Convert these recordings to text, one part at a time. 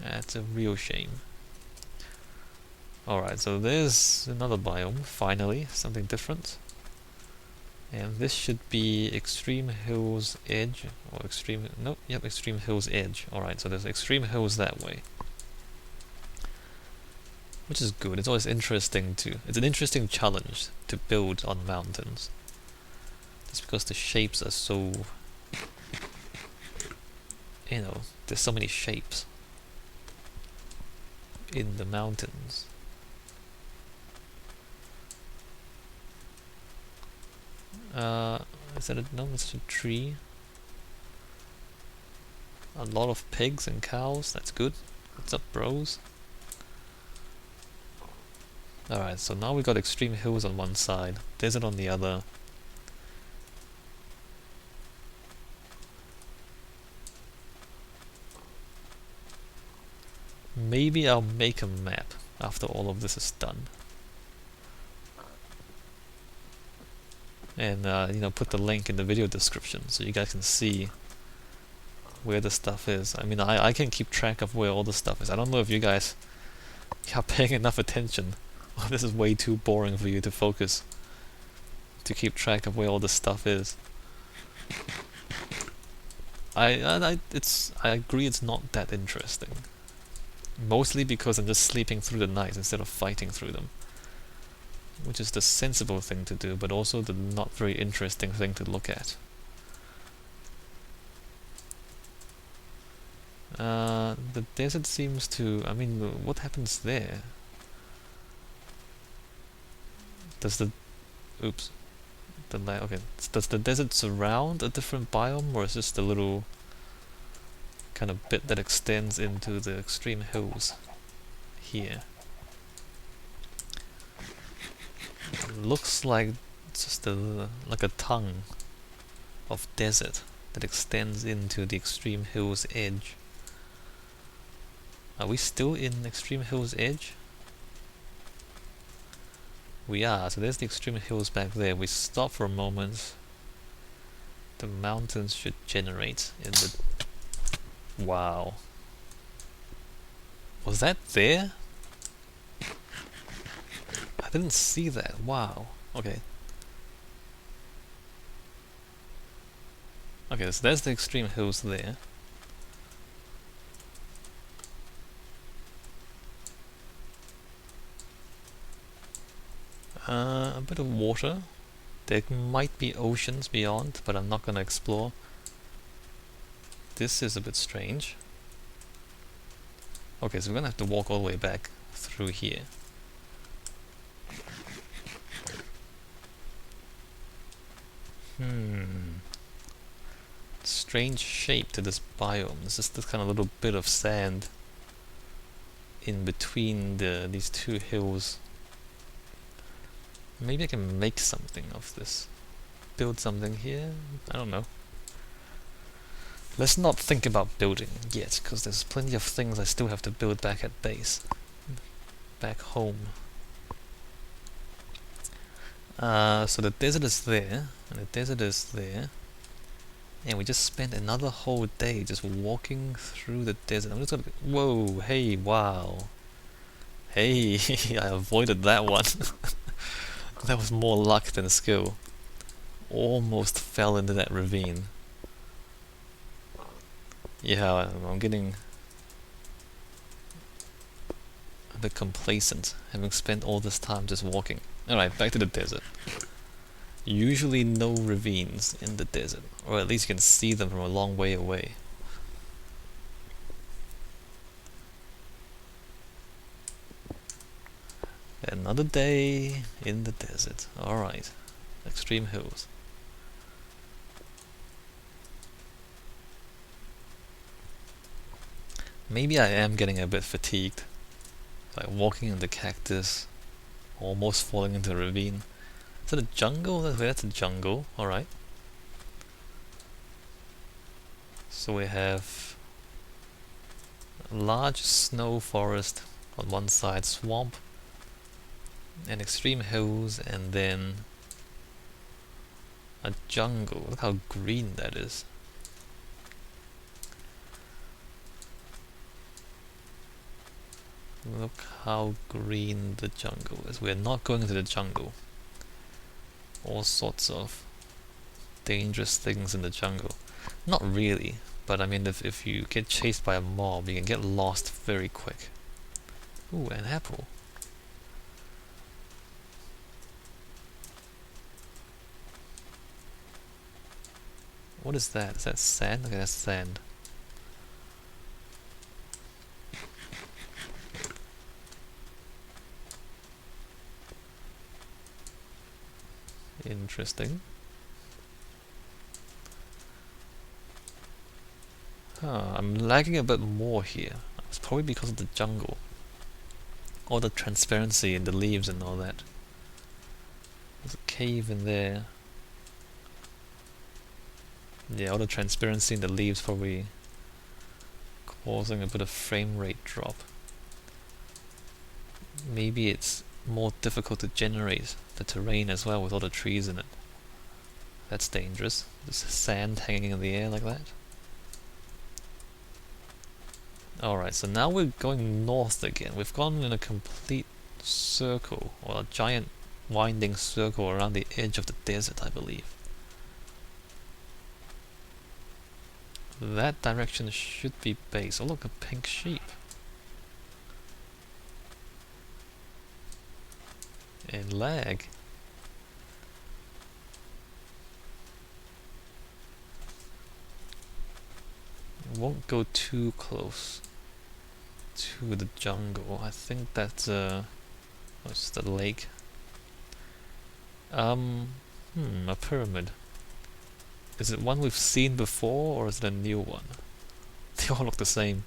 That's a real shame. Alright, so there's another biome, finally, something different. And this should be Extreme Hills Edge, or Extreme, nope, yep, Extreme Hills Edge. Alright, so there's Extreme Hills that way. Which is good, it's always interesting to, it's an interesting challenge to build on mountains. Just because the shapes are so, you know, there's so many shapes in the mountains. Is that a, no, it's a tree. A lot of pigs and cows, that's good. What's up, bros? Alright, so now we got extreme hills on one side, desert on the other. Maybe I'll make a map after all of this is done. And, you know, put the link in the video description so you guys can see where the stuff is. I mean, I can keep track of where all the stuff is. I don't know if you guys are paying enough attention. Oh, this is way too boring for you to focus to keep track of where all the stuff is. I agree it's not that interesting. Mostly because I'm just sleeping through the night instead of fighting through them. Which is the sensible thing to do, but also the not very interesting thing to look at. The desert seems to... I mean, what happens there? Does the... Oops. Okay. Does the desert surround a different biome, or is this the little kind of bit that extends into the extreme hills here? It looks like it's just like a tongue of desert that extends into the extreme hills edge. Are we still in extreme hills edge? We are, so there's the extreme hills back there. We stop for a moment. The mountains should generate in the... Wow. Was that there? I didn't see that. Wow. Okay. Okay, so there's the extreme hills there. A bit of water. There might be oceans beyond, but I'm not gonna explore. This is a bit strange. Okay, so we're gonna have to walk all the way back through here. Strange shape to this biome. This is this kind of little bit of sand in between these two hills. Maybe I can make something of this. Build something here? I don't know. Let's not think about building yet, because there's plenty of things I still have to build back at base. Back home. So the desert is there, and the desert is there. And we just spent another whole day just walking through the desert. I'm just gonna... Whoa, hey, wow. Hey, I avoided that one. That was more luck than skill. Almost fell into that ravine. Yeah, I'm getting a bit complacent, having spent all this time just walking. Alright, back to the desert. Usually no ravines in the desert, or at least you can see them from a long way away. Another day in the desert. Alright. Extreme hills. Maybe I am getting a bit fatigued. Like walking in the cactus, almost falling into a ravine. Is that a jungle? That's a jungle, alright. So we have a large snow forest on one side, swamp, and extreme hills, and then a jungle. Look how green that is. Look how green the jungle is. We're not going to the jungle. All sorts of dangerous things in the jungle. Not really, but I mean if you get chased by a mob, you can get lost very quick. Ooh, an apple. What is that? Is that sand? Okay, that's sand. Interesting. Huh, I'm lagging a bit more here. It's probably because of the jungle. All the transparency in the leaves and all that. There's a cave in there. Yeah, all the transparency in the leaves probably causing a bit of frame rate drop. Maybe it's more difficult to generate the terrain as well with all the trees in it. That's dangerous. There's sand hanging in the air like that. Alright, so now we're going north again. We've gone in a complete circle, or a giant winding circle around the edge of the desert, I believe. That direction should be base. Oh look, a pink sheep. And lag. Won't go too close to the jungle. I think that's what's the lake? A pyramid. Is it one we've seen before or is it a new one? They all look the same.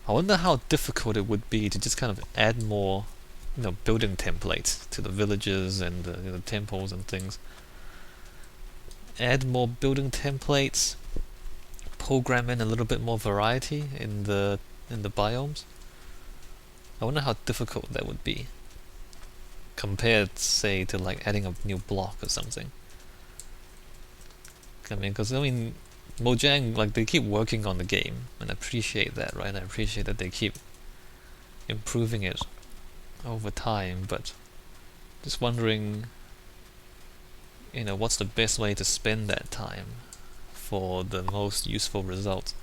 I wonder how difficult it would be to just kind of add more, building templates to the villages and the temples and things. Add more building templates, program in a little bit more variety in the biomes. I wonder how difficult that would be compared, say, to like adding a new block or something. Because Mojang, like, they keep working on the game, and I appreciate that, right? I appreciate that they keep improving it over time, but just wondering, what's the best way to spend that time for the most useful results.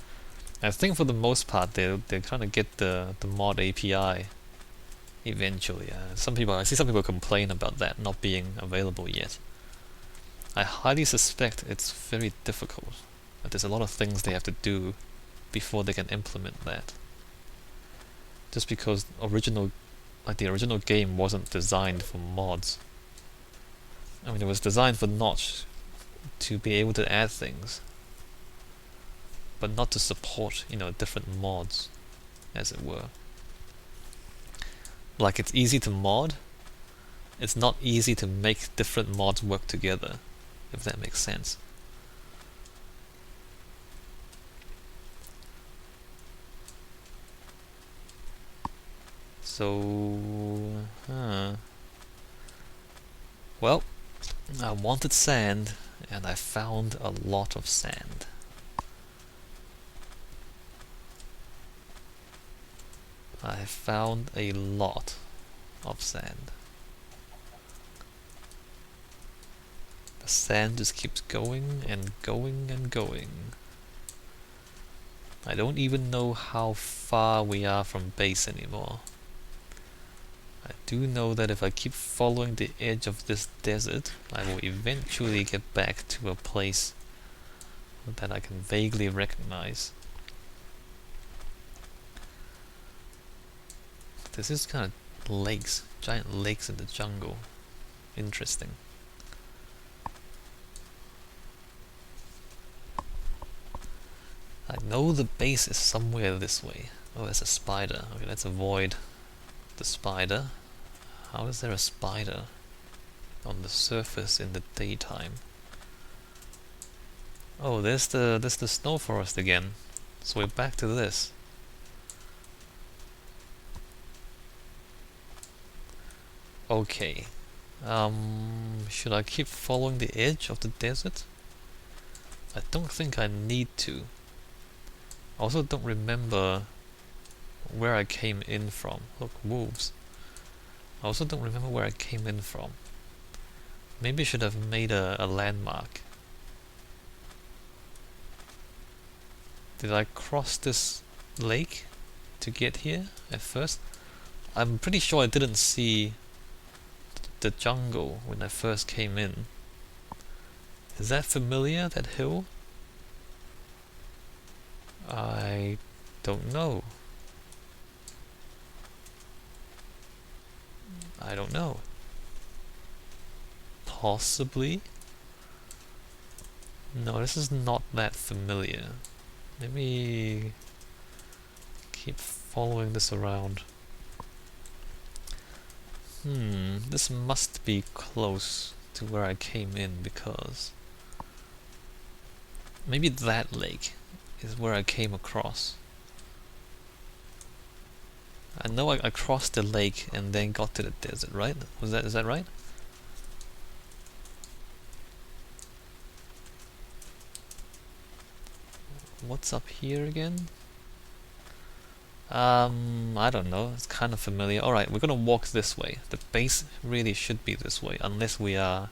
I think for the most part they're trying to get the mod API eventually. I see some people complain about that not being available yet. I highly suspect it's very difficult. That there's a lot of things they have to do before they can implement that. Just because the original game wasn't designed for mods. It was designed for Notch to be able to add things, but not to support, different mods, as it were. Like, it's easy to mod, it's not easy to make different mods work together, if that makes sense. So, well, I wanted sand, and I found a lot of sand. I found a lot of sand. The sand just keeps going and going and going. I don't even know how far we are from base anymore. I do know that if I keep following the edge of this desert, I will eventually get back to a place that I can vaguely recognize. This is kind of lakes, giant lakes in the jungle. Interesting. I know the base is somewhere this way. Oh, there's a spider. Okay, let's avoid the spider. How is there a spider on the surface in the daytime? Oh, there's the snow forest again. So we're back to this. Okay. Should I keep following the edge of the desert? I don't think I need to. I also don't remember where I came in from. Look, wolves. I also don't remember where I came in from. Maybe I should have made a landmark. Did I cross this lake to get here at first? I'm pretty sure I didn't see the jungle when I first came in. Is that familiar, that hill? I don't know. I don't know. Possibly? No, this is not that familiar. Let me keep following this around. This must be close to where I came in because maybe that lake is where I came across. I know I crossed the lake and then got to the desert, right? Is that right? What's up here again? I don't know. It's kind of familiar. Alright, we're gonna walk this way. The base really should be this way, unless we are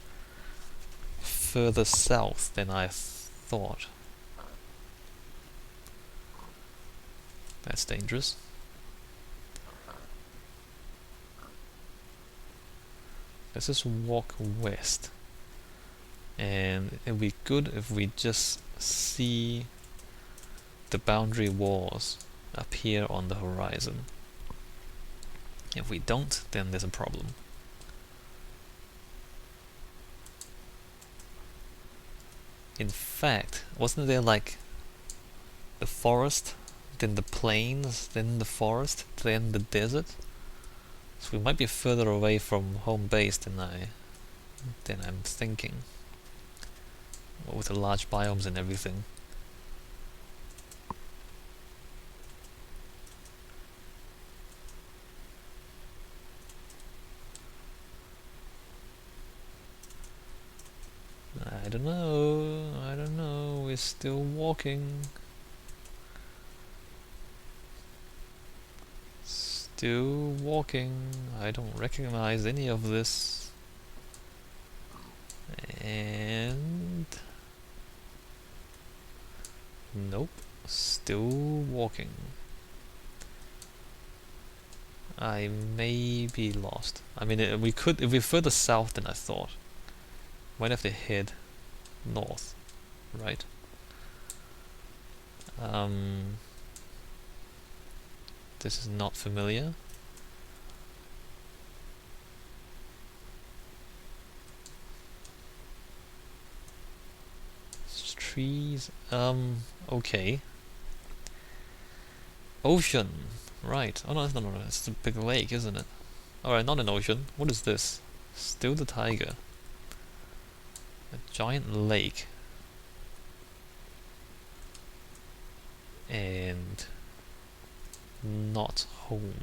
further south than I thought. That's dangerous. Let's just walk west. And it'd be good if we just see the boundary walls up here on the horizon. If we don't, then there's a problem. In fact, wasn't there like the forest, then the plains, then the forest, then the desert? So we might be further away from home base than I'm thinking. With the large biomes and everything. I don't know, we're still walking. Still walking, I don't recognize any of this. And... nope, still walking. I may be lost. I mean, if we're further south than I thought. Might have to head north, right? This is not familiar. Trees, okay. Ocean, right. Oh no, it's a big lake, isn't it? Alright, not an ocean. What is this? Still the tiger. A giant lake. And not home.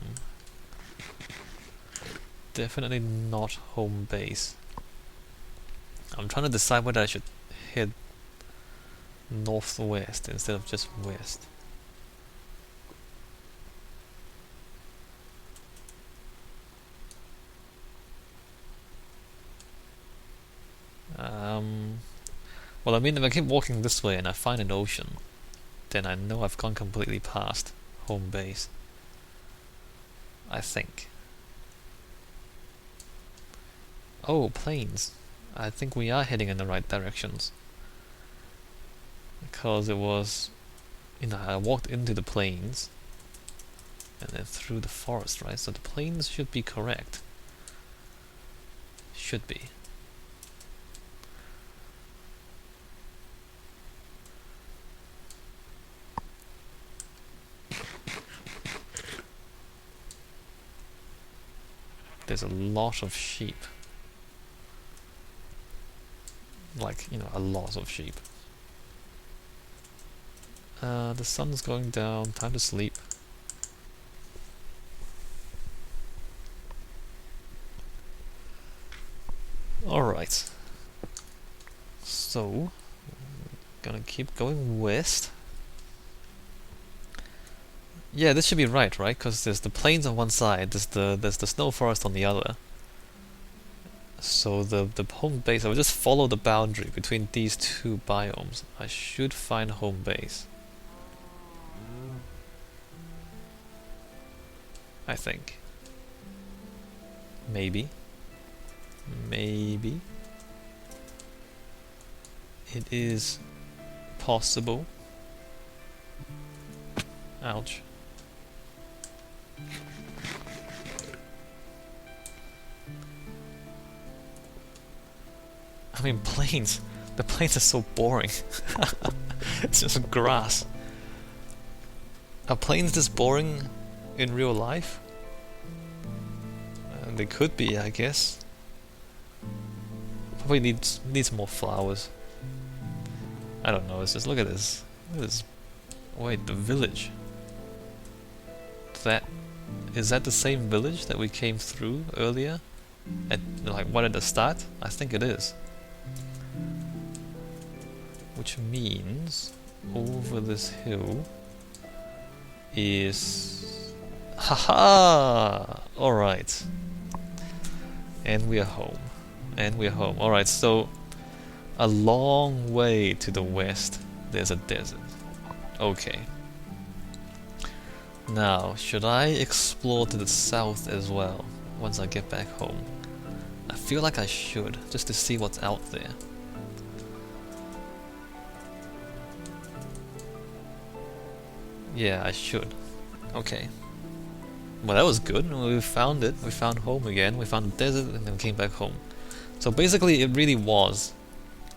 Definitely not home base. I'm trying to decide whether I should head northwest instead of just west. Well, I mean, if I keep walking this way and I find an ocean, then I know I've gone completely past home base. I think. Oh, plains. I think we are heading in the right directions. Because it was... I walked into the plains and then through the forest, right? So the plains should be correct. Should be. There's a lot of sheep. Like, a lot of sheep. The sun's going down, time to sleep. Alright. So, gonna keep going west. Yeah, this should be right, right? Because there's the plains on one side, there's the snow forest on the other. So the home base, I will just follow the boundary between these two biomes. I should find home base. I think. Maybe. Maybe. It is possible. Ouch. I mean, plains. The plains are so boring. It's just grass. Are plains this boring in real life? They could be, I guess. Probably needs more flowers. I don't know. It's just look at this. Look at this. Wait, the village. That is that the same village that we came through earlier? At like what at the start? I think it is. Which means over this hill is haha. All right. And we are home. And we are home. All right. So a long way to the west, there's a desert. Okay. Now, should I explore to the south as well once I get back home? I feel like I should, just to see what's out there. Yeah, I should. Okay. Well, that was good. We found it. We found home again. We found the desert and then came back home. So basically, it really was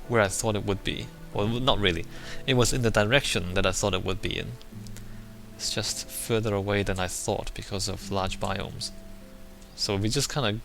where I thought it would be. Well, not really. It was in the direction that I thought it would be in. It's just further away than I thought because of large biomes. So we just kind of